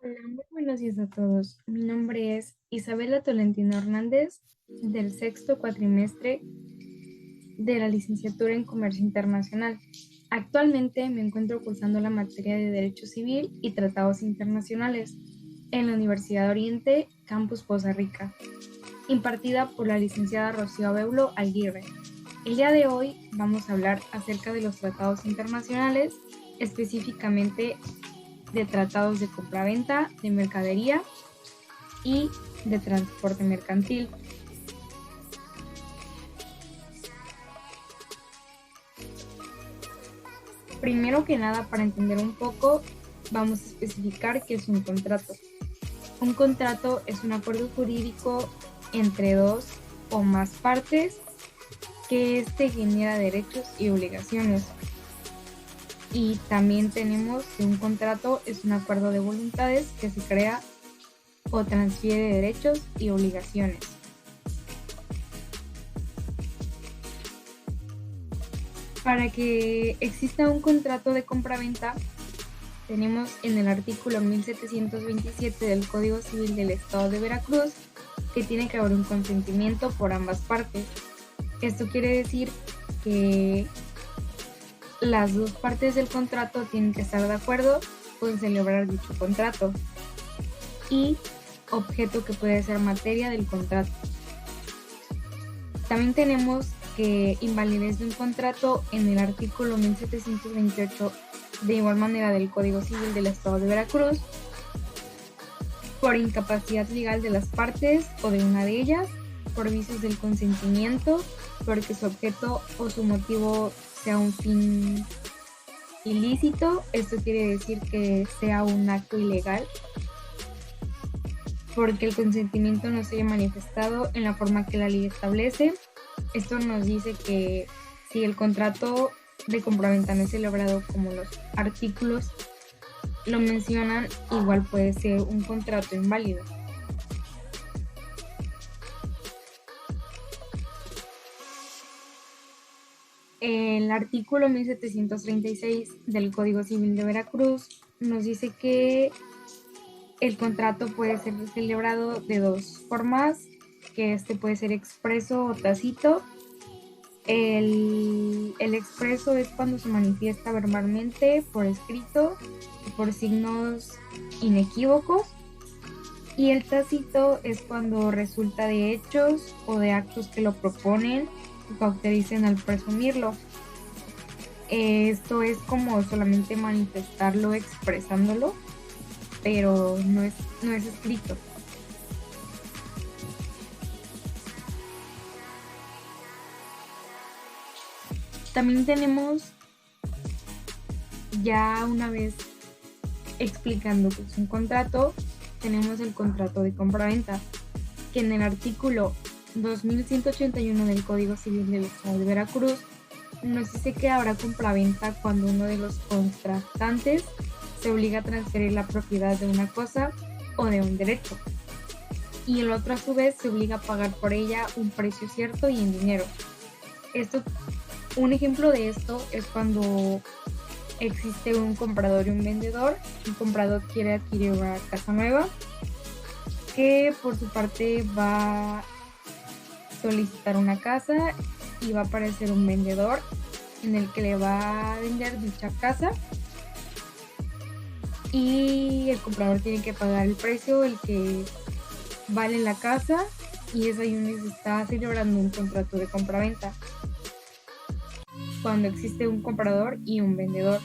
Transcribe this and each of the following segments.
Hola, muy buenos días a todos. Mi nombre es Isabela Tolentino Hernández, del sexto cuatrimestre de la licenciatura en Comercio Internacional. Actualmente me encuentro cursando la materia de Derecho Civil y Tratados Internacionales en la Universidad de Oriente, Campus Poza Rica, impartida por la licenciada Rocío Abeulo Aguirre. El día de hoy vamos a hablar acerca de los tratados internacionales, específicamente de tratados de compraventa, de mercadería y de transporte mercantil. Primero que nada, para entender un poco, vamos a especificar qué es un contrato. Un contrato es un acuerdo jurídico entre dos o más partes que genera derechos y obligaciones. Y también tenemos que un contrato es un acuerdo de voluntades que se crea o transfiere derechos y obligaciones. Para que exista un contrato de compraventa, tenemos en el artículo 1727 del Código Civil del Estado de Veracruz que tiene que haber un consentimiento por ambas partes. Esto quiere decir que las dos partes del contrato tienen que estar de acuerdo con celebrar dicho contrato y objeto que puede ser materia del contrato. También tenemos que invalidez de un contrato en el artículo 1728 de igual manera del Código Civil del Estado de Veracruz por incapacidad legal de las partes o de una de ellas, por vicios del consentimiento, porque su objeto o su motivo sea un fin ilícito. Esto quiere decir que sea un acto ilegal, porque el consentimiento no se haya manifestado en la forma que la ley establece. Esto nos dice que si el contrato de compraventa no es celebrado como los artículos lo mencionan, igual puede ser un contrato inválido. El artículo 1736 del Código Civil de Veracruz nos dice que el contrato puede ser celebrado de dos formas, que puede ser expreso o tácito. El expreso es cuando se manifiesta verbalmente, por escrito y por signos inequívocos. Y el tácito es cuando resulta de hechos o de actos que lo proponen o cautericen al presumirlo. Esto es como solamente manifestarlo expresándolo, pero no es escrito. También tenemos, ya una vez explicando que es un contrato, tenemos el contrato de compraventa, que en el artículo 2181 del Código Civil del Estado de Veracruz nos dice que habrá compraventa cuando uno de los contratantes se obliga a transferir la propiedad de una cosa o de un derecho, y el otro a su vez se obliga a pagar por ella un precio cierto y en dinero. Un ejemplo de esto es cuando existe un comprador y un vendedor. El comprador quiere adquirir una casa nueva, que por su parte va a solicitar una casa y va a aparecer un vendedor en el que le va a vender dicha casa, y el comprador tiene que pagar el precio, el que vale la casa, y es ahí donde se está celebrando un contrato de compraventa, cuando existe un comprador y un vendedor.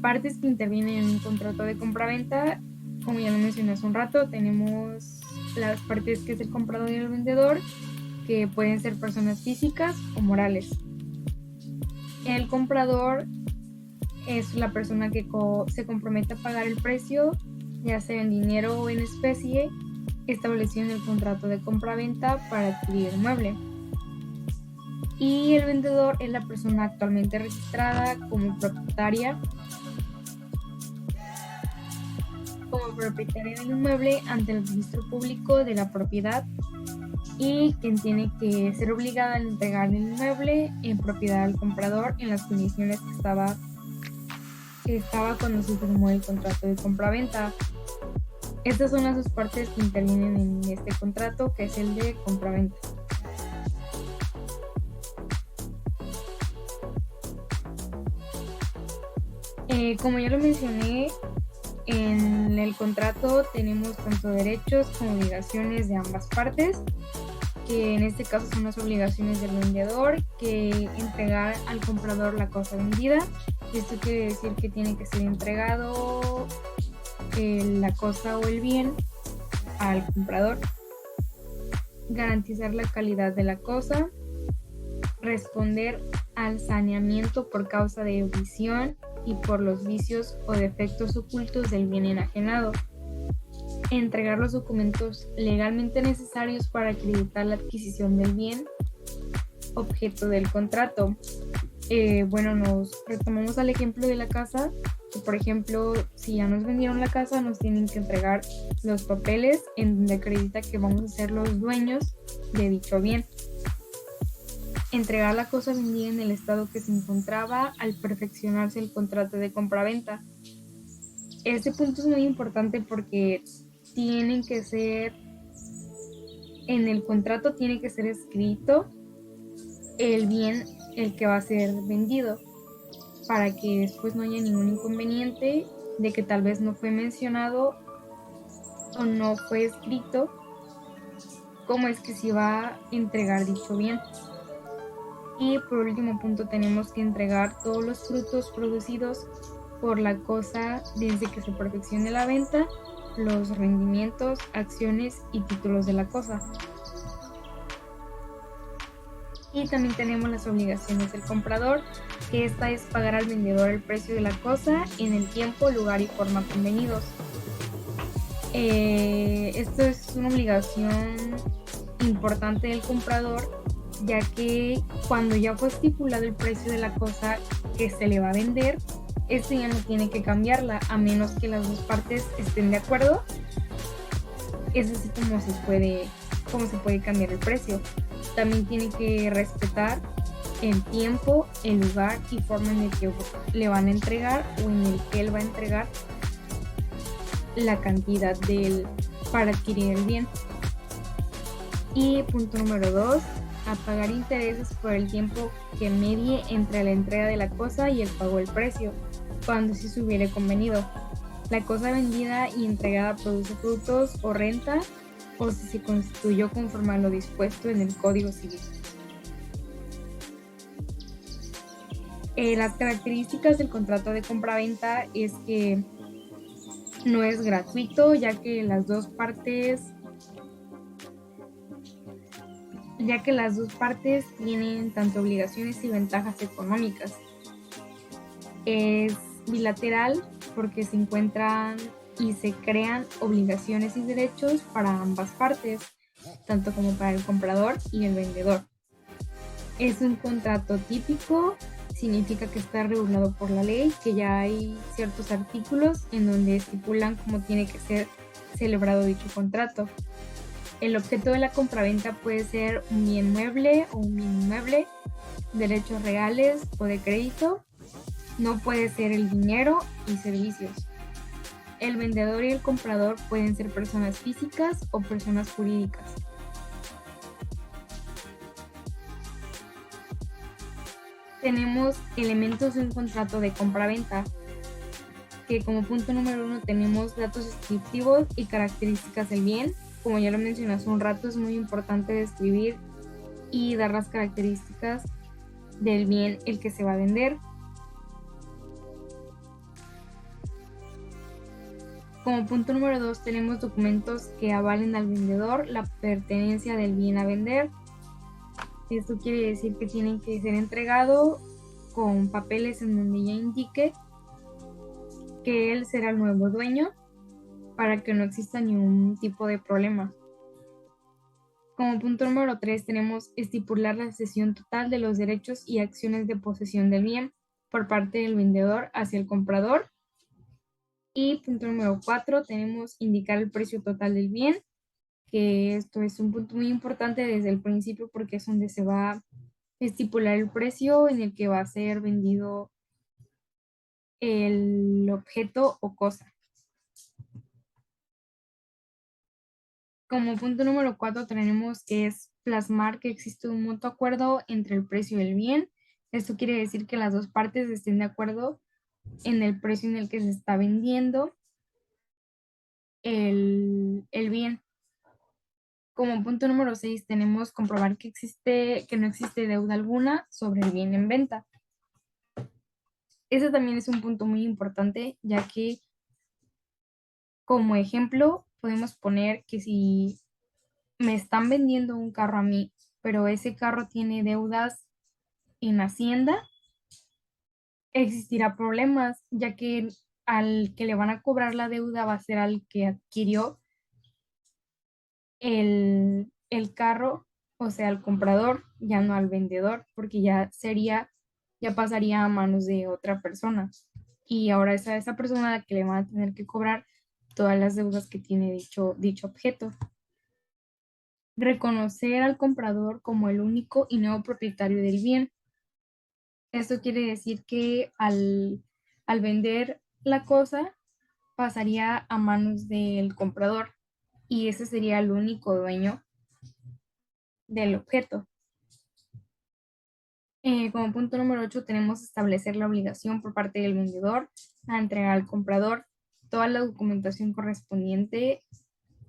Partes que intervienen en un contrato de compraventa, como ya lo mencioné hace un rato, tenemos las partes que es el comprador y el vendedor, que pueden ser personas físicas o morales. El comprador es la persona que se compromete a pagar el precio, ya sea en dinero o en especie, establecido en el contrato de compraventa para adquirir el mueble. Y el vendedor es la persona actualmente registrada como propietaria del inmueble ante el registro público de la propiedad, y quien tiene que ser obligada a entregar el inmueble en propiedad al comprador en las condiciones que estaba estaba cuando se firmó el contrato de compraventa. Estas son las dos partes que intervienen en este contrato, que es el de compraventa. Como ya lo mencioné, en el contrato tenemos tanto derechos como obligaciones de ambas partes, que en este caso son las obligaciones del vendedor, que entregar al comprador la cosa vendida. Esto quiere decir que tiene que ser entregado la cosa o el bien al comprador, garantizar la calidad de la cosa, responder al saneamiento por causa de omisión y por los vicios o defectos ocultos del bien enajenado, entregar los documentos legalmente necesarios para acreditar la adquisición del bien objeto del contrato. Bueno, nos retomamos al ejemplo de la casa, que por ejemplo, si ya nos vendieron la casa, nos tienen que entregar los papeles en donde acredita que vamos a ser los dueños de dicho bien. Entregar la cosa vendida en el estado que se encontraba al perfeccionarse el contrato de compraventa. Este punto es muy importante porque tienen que ser, en el contrato tiene que ser escrito el bien el que va a ser vendido, para que después no haya ningún inconveniente de que tal vez no fue mencionado o no fue escrito cómo es que se va a entregar dicho bien. Y por último punto tenemos que entregar todos los frutos producidos por la cosa desde que se perfeccione la venta, los rendimientos, acciones y títulos de la cosa. Y también tenemos las obligaciones del comprador, que esta es pagar al vendedor el precio de la cosa en el tiempo, lugar y forma convenidos. Esto es una obligación importante del comprador, ya que cuando ya fue estipulado el precio de la cosa que se le va a vender, este ya no tiene que cambiarla, a menos que las dos partes estén de acuerdo. Es así como se puede cambiar el precio. También tiene que respetar el tiempo, el lugar y forma en el que le van a entregar o en el que él va a entregar la cantidad para adquirir el bien. Y punto número 2, a pagar intereses por el tiempo que medie entre la entrega de la cosa y el pago del precio, cuando sí se hubiere convenido. La cosa vendida y entregada produce frutos o renta, o si se constituyó conforme a lo dispuesto en el Código Civil. Las características del contrato de compraventa es que no es gratuito, ya que las dos partes tienen tanto obligaciones y ventajas económicas. Es bilateral porque se encuentran y se crean obligaciones y derechos para ambas partes, tanto como para el comprador y el vendedor. Es un contrato típico, significa que está regulado por la ley, que ya hay ciertos artículos en donde estipulan cómo tiene que ser celebrado dicho contrato. El objeto de la compraventa puede ser un bien mueble o un bien inmueble, derechos reales o de crédito. No puede ser el dinero y servicios. El vendedor y el comprador pueden ser personas físicas o personas jurídicas. Tenemos elementos de un contrato de compraventa, que como punto número 1 tenemos datos descriptivos y características del bien. Como ya lo mencioné hace un rato, es muy importante describir y dar las características del bien el que se va a vender. Como punto número 2 tenemos documentos que avalen al vendedor la pertenencia del bien a vender. Esto quiere decir que tienen que ser entregados con papeles en donde ya indique que él será el nuevo dueño, para que no exista ningún tipo de problema. Como punto número 3 tenemos estipular la cesión total de los derechos y acciones de posesión del bien por parte del vendedor hacia el comprador. Y punto número 4 tenemos indicar el precio total del bien, que esto es un punto muy importante desde el principio porque es donde se va a estipular el precio en el que va a ser vendido el objeto o cosa. Como punto número 4 tenemos que es plasmar que existe un mutuo acuerdo entre el precio y el bien. Esto quiere decir que las dos partes estén de acuerdo en el precio en el que se está vendiendo el bien. Como punto número 6 tenemos comprobar que no existe deuda alguna sobre el bien en venta. Ese también es un punto muy importante, ya que como ejemplo podemos poner que si me están vendiendo un carro a mí, pero ese carro tiene deudas en Hacienda, existirá problemas, ya que al que le van a cobrar la deuda va a ser al que adquirió el carro, o sea, al comprador, ya no al vendedor, porque ya pasaría a manos de otra persona. Y ahora es a esa persona a la que le van a tener que cobrar todas las deudas que tiene dicho objeto. Reconocer al comprador como el único y nuevo propietario del bien. Esto quiere decir que al vender la cosa pasaría a manos del comprador y ese sería el único dueño del objeto. Como punto número 8 tenemos establecer la obligación por parte del vendedor a entregar al comprador toda la documentación correspondiente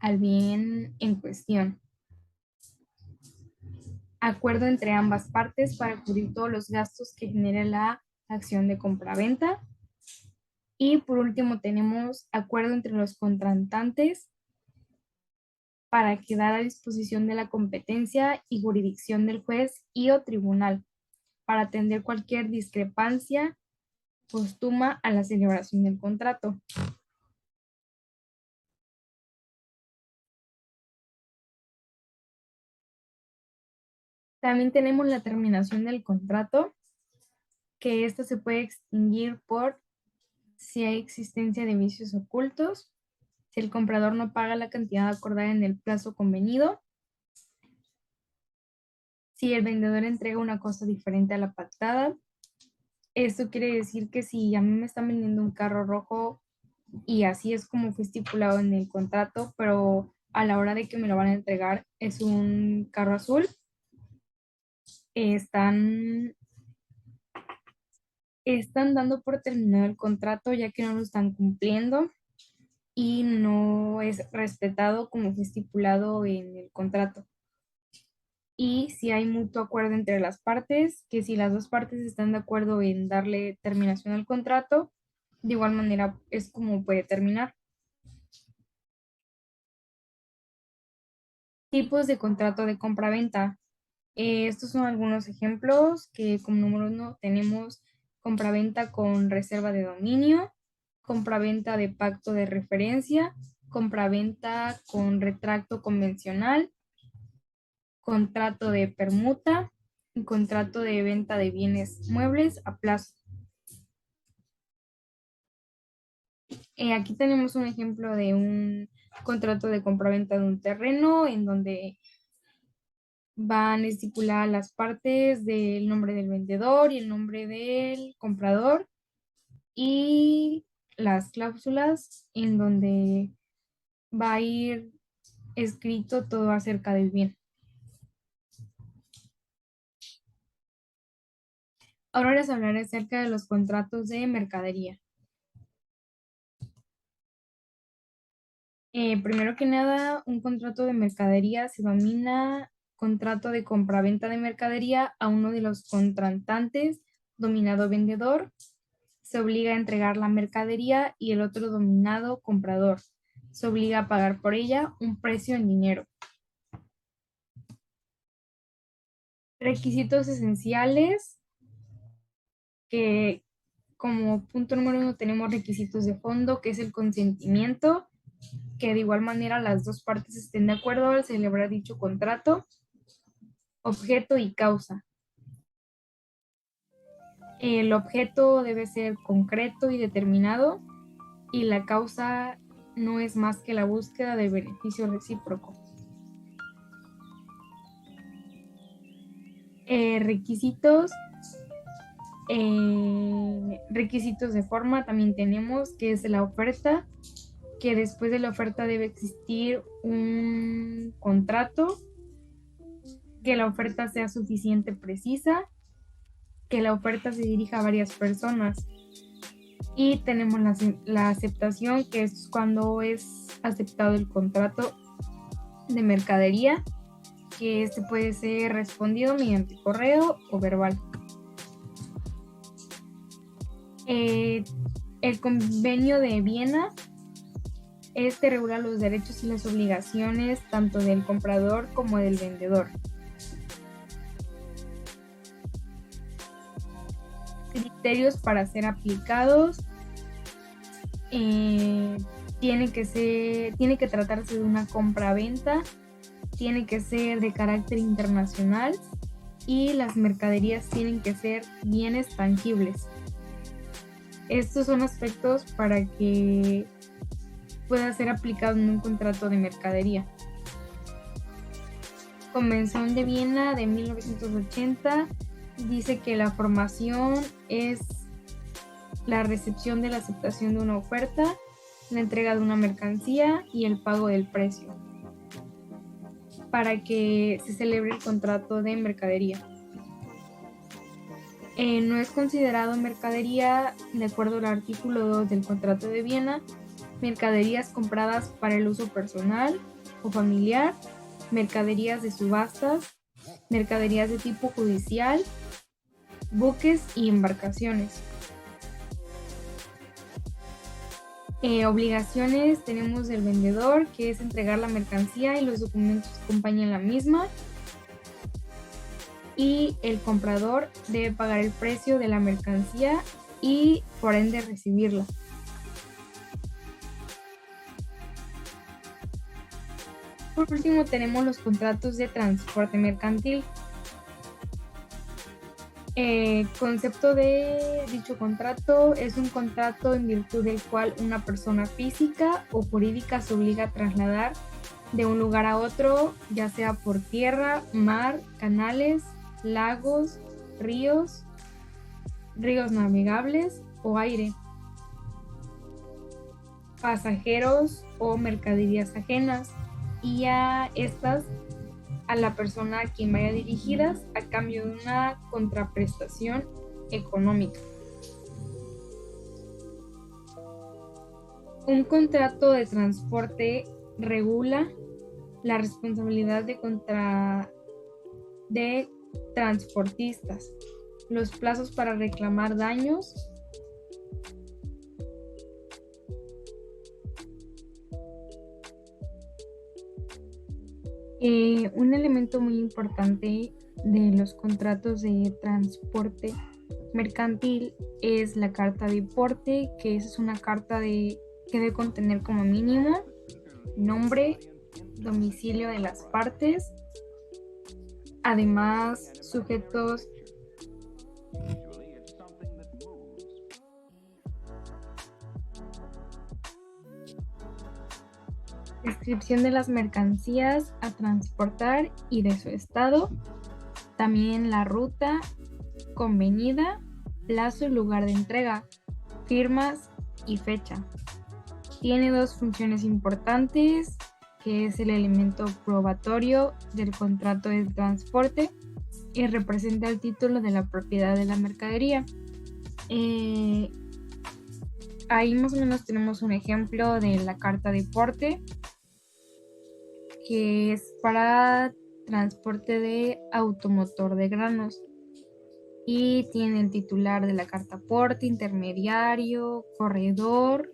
al bien en cuestión. Acuerdo entre ambas partes para cubrir todos los gastos que genere la acción de compraventa. Y por último tenemos acuerdo entre los contratantes para quedar a disposición de la competencia y jurisdicción del juez y o tribunal para atender cualquier discrepancia póstuma a la celebración del contrato. También tenemos la terminación del contrato, que esta se puede extinguir por si hay existencia de vicios ocultos, si el comprador no paga la cantidad acordada en el plazo convenido, si el vendedor entrega una cosa diferente a la pactada. Esto quiere decir que si a mí me están vendiendo un carro rojo y así es como fue estipulado en el contrato, pero a la hora de que me lo van a entregar es un carro azul, están, están dando por terminado el contrato ya que no lo están cumpliendo y no es respetado como fue estipulado en el contrato. Y si hay mutuo acuerdo entre las partes, que si las dos partes están de acuerdo en darle terminación al contrato, de igual manera es como puede terminar. Tipos de contrato de compraventa. Estos son algunos ejemplos que como número 1 tenemos compraventa con reserva de dominio, compraventa de pacto de referencia, compraventa con retracto convencional, contrato de permuta y contrato de venta de bienes muebles a plazo. Aquí tenemos un ejemplo de un contrato de compraventa de un terreno en donde van estipuladas las partes del nombre del vendedor y el nombre del comprador y las cláusulas en donde va a ir escrito todo acerca del bien. Ahora les hablaré acerca de los contratos de mercadería. Primero que nada, un contrato de mercadería se denomina contrato de compraventa de mercadería a uno de los contratantes, dominado vendedor, se obliga a entregar la mercadería y el otro dominado comprador se obliga a pagar por ella un precio en dinero. Requisitos esenciales, que como punto número 1 tenemos requisitos de fondo, que es el consentimiento, que de igual manera las dos partes estén de acuerdo al celebrar dicho contrato, objeto y causa. El objeto debe ser concreto y determinado y la causa no es más que la búsqueda del beneficio recíproco. Requisitos Requisitos de forma también tenemos, que es la oferta, que después de la oferta debe existir un contrato, que la oferta sea suficiente, precisa, que la oferta se dirija a varias personas. Y tenemos la aceptación, que es cuando es aceptado el contrato de mercadería, que este puede ser respondido mediante correo o verbal. El convenio de Viena, este regula los derechos y las obligaciones tanto del comprador como del vendedor. Criterios para ser aplicados: tiene que tratarse de una compra-venta, tiene que ser de carácter internacional y las mercaderías tienen que ser bienes tangibles. Estos son aspectos para que pueda ser aplicado en un contrato de mercadería. Convención de Viena de 1980 dice que la formación es la recepción de la aceptación de una oferta, la entrega de una mercancía y el pago del precio para que se celebre el contrato de mercadería. No es considerado mercadería, de acuerdo al artículo 2 del Contrato de Viena, mercaderías compradas para el uso personal o familiar, mercaderías de subastas, mercaderías de tipo judicial, buques y embarcaciones. Obligaciones tenemos del vendedor, que es entregar la mercancía y los documentos que acompañan la misma. Y el comprador debe pagar el precio de la mercancía y por ende recibirla. Por último tenemos los contratos de transporte mercantil. El concepto de dicho contrato es un contrato en virtud del cual una persona física o jurídica se obliga a trasladar de un lugar a otro, ya sea por tierra, mar, canales, lagos, ríos navegables o aire, pasajeros o mercaderías ajenas, y a estas a la persona a quien vaya dirigidas a cambio de una contraprestación económica. Un contrato de transporte regula la responsabilidad de transportistas, los plazos para reclamar daños, un elemento muy importante de los contratos de transporte mercantil es la carta de porte, que es una carta que debe contener como mínimo nombre, domicilio de las partes, además sujetos descripción de las mercancías a transportar y de su estado, también la ruta convenida, plazo y lugar de entrega, firmas y fecha. Tiene dos funciones importantes, que es el elemento probatorio del contrato de transporte y representa el título de la propiedad de la mercadería. Ahí más o menos tenemos un ejemplo de la carta de porte, que es para transporte de automotor de granos, y tiene el titular de la carta porte, intermediario, corredor,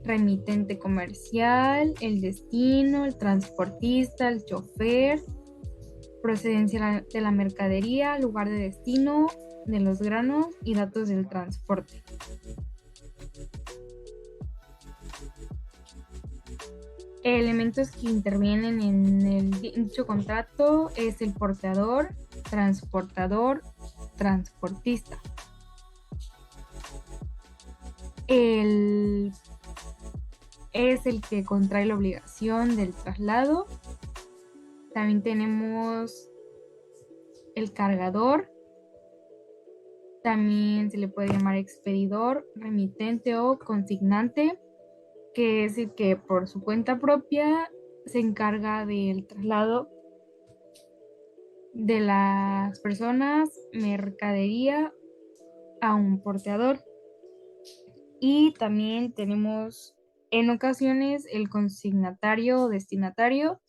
remitente comercial, el destino, el transportista, el chofer, procedencia de la mercadería, lugar de destino de los granos y datos del transporte. Elementos que intervienen en dicho contrato es el portador, transportador, transportista. Es el que contrae la obligación del traslado. También tenemos el cargador, También se le puede llamar expedidor, remitente o consignante, que es el que por su cuenta propia se encarga del traslado de las personas, mercadería a un porteador. Y también tenemos en ocasiones el consignatario o destinatario,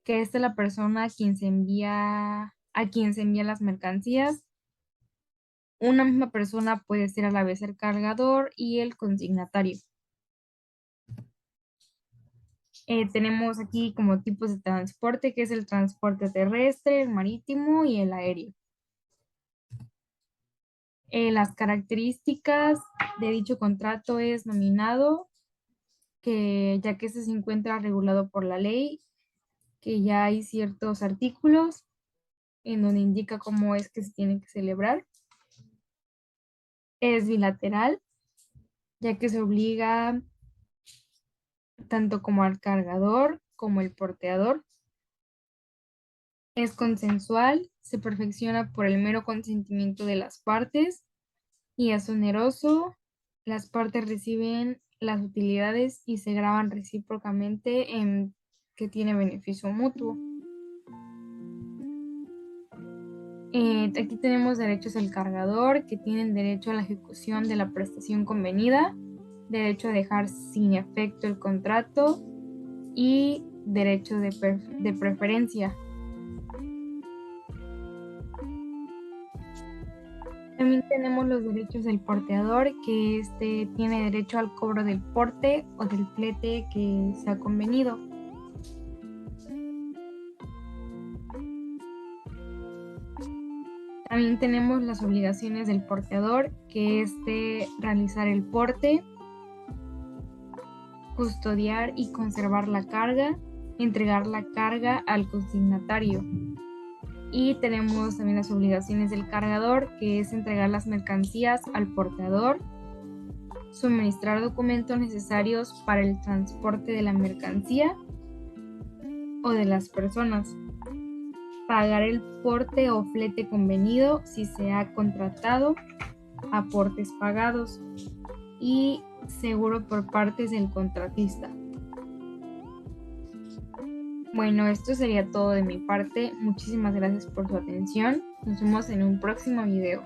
que es la persona a quien se envían las mercancías. Una misma persona puede ser a la vez el cargador y el consignatario. Tenemos aquí como tipos de transporte, que es el transporte terrestre, el marítimo y el aéreo. Las características de dicho contrato es nominado, que ya que este se encuentra regulado por la ley, que ya hay ciertos artículos en donde indica cómo es que se tiene que celebrar. Es bilateral, ya que se obliga tanto como al cargador como el porteador. Es consensual, se perfecciona por el mero consentimiento de las partes y es oneroso. Las partes reciben las utilidades y se graban recíprocamente en que tiene beneficio mutuo. Aquí tenemos derechos del cargador, que tienen derecho a la ejecución de la prestación convenida, derecho a dejar sin efecto el contrato y derecho de preferencia. También tenemos los derechos del porteador, que tiene derecho al cobro del porte o del flete que se ha convenido. También tenemos las obligaciones del porteador, que es de realizar el porte, custodiar y conservar la carga, entregar la carga al consignatario. Y tenemos también las obligaciones del cargador, que es entregar las mercancías al porteador, suministrar documentos necesarios para el transporte de la mercancía o de las personas, pagar el porte o flete convenido si se ha contratado, aportes pagados y seguro por partes del contratista. Bueno, esto sería todo de mi parte. Muchísimas gracias por su atención. Nos vemos en un próximo video.